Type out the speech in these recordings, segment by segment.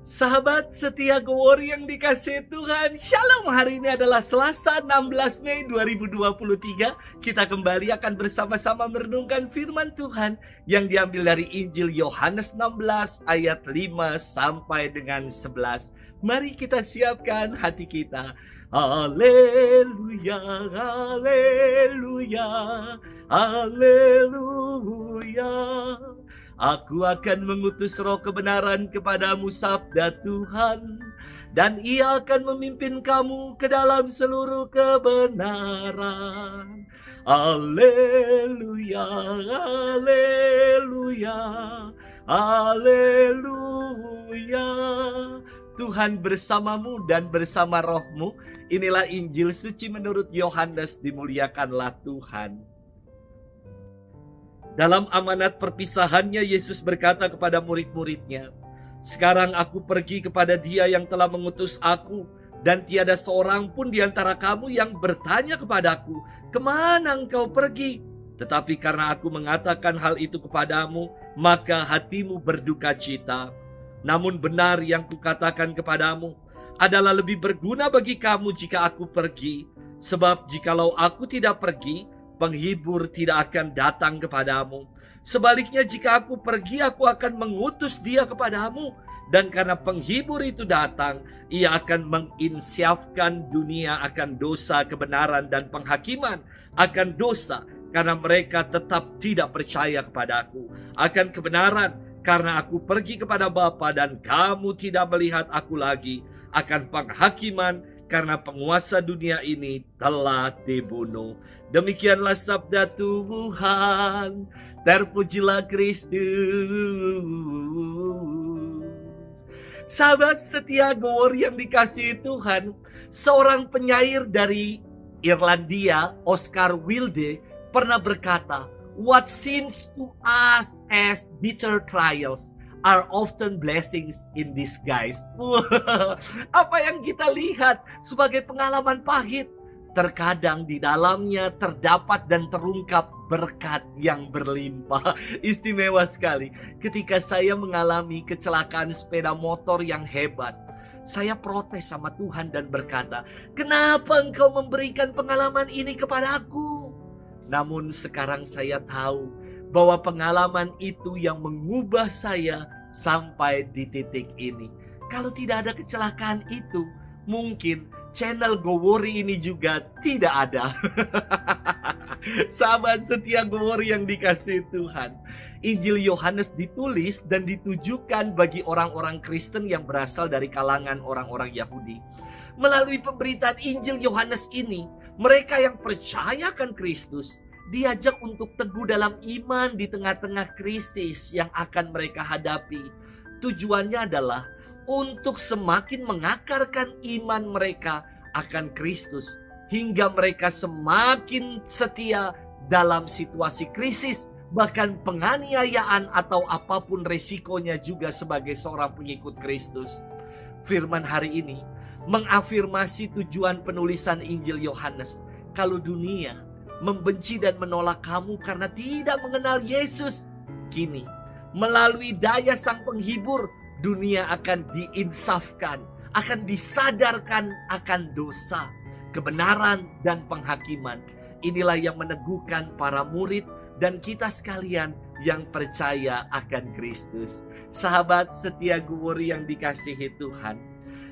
Sahabat setia Gowori yang dikasihi Tuhan, Shalom. Hari ini adalah Selasa 16 Mei 2023. Kita kembali akan bersama-sama merenungkan firman Tuhan yang diambil dari Injil Yohanes 16 ayat 5 sampai dengan 11. Mari kita siapkan hati kita. Haleluya, haleluya, haleluya. Aku akan mengutus roh kebenaran kepadamu, sabda Tuhan, dan ia akan memimpin kamu ke dalam seluruh kebenaran. Haleluya, haleluya, haleluya. Tuhan bersamamu dan bersama rohmu. Inilah Injil suci menurut Yohanes, dimuliakanlah Tuhan. Dalam amanat perpisahannya, Yesus berkata kepada murid-muridnya, "Sekarang aku pergi kepada Dia yang telah mengutus aku, dan tiada seorang pun di antara kamu yang bertanya kepadaku, 'Kemana engkau pergi?' Tetapi karena aku mengatakan hal itu kepadamu, maka hatimu berduka cita. Namun benar yang kukatakan kepadamu adalah lebih berguna bagi kamu jika aku pergi. Sebab jikalau aku tidak pergi, penghibur tidak akan datang kepadamu. Sebaliknya jika aku pergi, aku akan mengutus Dia kepadamu. Dan karena penghibur itu datang, ia akan menginsyafkan dunia akan dosa, kebenaran, dan penghakiman. Akan dosa, karena mereka tetap tidak percaya kepadaku. Akan kebenaran, karena aku pergi kepada Bapa dan kamu tidak melihat aku lagi. Akan penghakiman, karena penguasa dunia ini telah dibunuh." Demikianlah sabda Tuhan. Terpujilah Kristus. Sahabat setia Gowori yang dikasihi Tuhan, seorang penyair dari Irlandia, Oscar Wilde, pernah berkata, "What seems to us as bitter trials are often blessings in disguise." Apa yang kita lihat sebagai pengalaman pahit, terkadang di dalamnya terdapat dan terungkap berkat yang berlimpah. Istimewa sekali. Ketika saya mengalami kecelakaan sepeda motor yang hebat, saya protes sama Tuhan dan berkata, "Kenapa Engkau memberikan pengalaman ini kepada aku?" Namun sekarang saya tahu bahwa pengalaman itu yang mengubah saya sampai di titik ini. Kalau tidak ada kecelakaan itu, mungkin channel Gowori ini juga tidak ada. Sahabat setia Gowori yang dikasihi Tuhan, Injil Yohanes ditulis dan ditujukan bagi orang-orang Kristen yang berasal dari kalangan orang-orang Yahudi. Melalui pemberitaan Injil Yohanes ini, mereka yang percaya akan Kristus diajak untuk teguh dalam iman di tengah-tengah krisis yang akan mereka hadapi. Tujuannya adalah untuk semakin mengakarkan iman mereka akan Kristus, hingga mereka semakin setia dalam situasi krisis, bahkan penganiayaan atau apapun resikonya juga sebagai seorang pengikut Kristus. Firman hari ini mengafirmasi tujuan penulisan Injil Yohanes. Kalau dunia membenci dan menolak kamu karena tidak mengenal Yesus, kini melalui daya Sang Penghibur, dunia akan diinsafkan, akan disadarkan akan dosa, kebenaran, dan penghakiman. Inilah yang meneguhkan para murid dan kita sekalian yang percaya akan Kristus. Sahabat setia Gowori yang dikasihi Tuhan,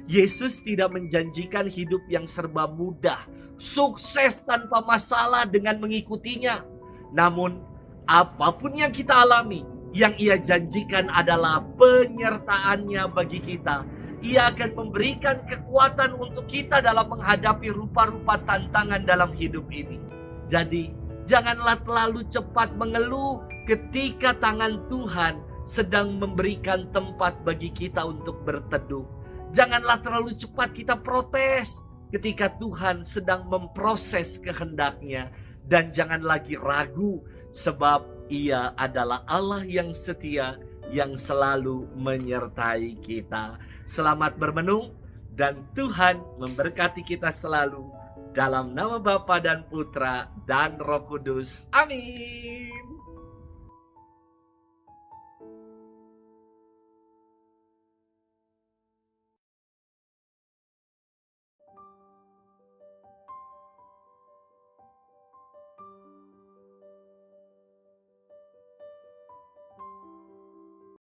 Yesus tidak menjanjikan hidup yang serba mudah, sukses tanpa masalah dengan mengikutinya. Namun, apapun yang kita alami, yang Ia janjikan adalah penyertaannya bagi kita. Ia akan memberikan kekuatan untuk kita dalam menghadapi rupa-rupa tantangan dalam hidup ini. Jadi, janganlah terlalu cepat mengeluh ketika tangan Tuhan sedang memberikan tempat bagi kita untuk berteduh. Janganlah terlalu cepat kita protes ketika Tuhan sedang memproses kehendak-Nya. Dan jangan lagi ragu, sebab Ia adalah Allah yang setia, yang selalu menyertai kita. Selamat bermenung, dan Tuhan memberkati kita selalu. Dalam nama Bapa dan Putra dan Roh Kudus. Amin.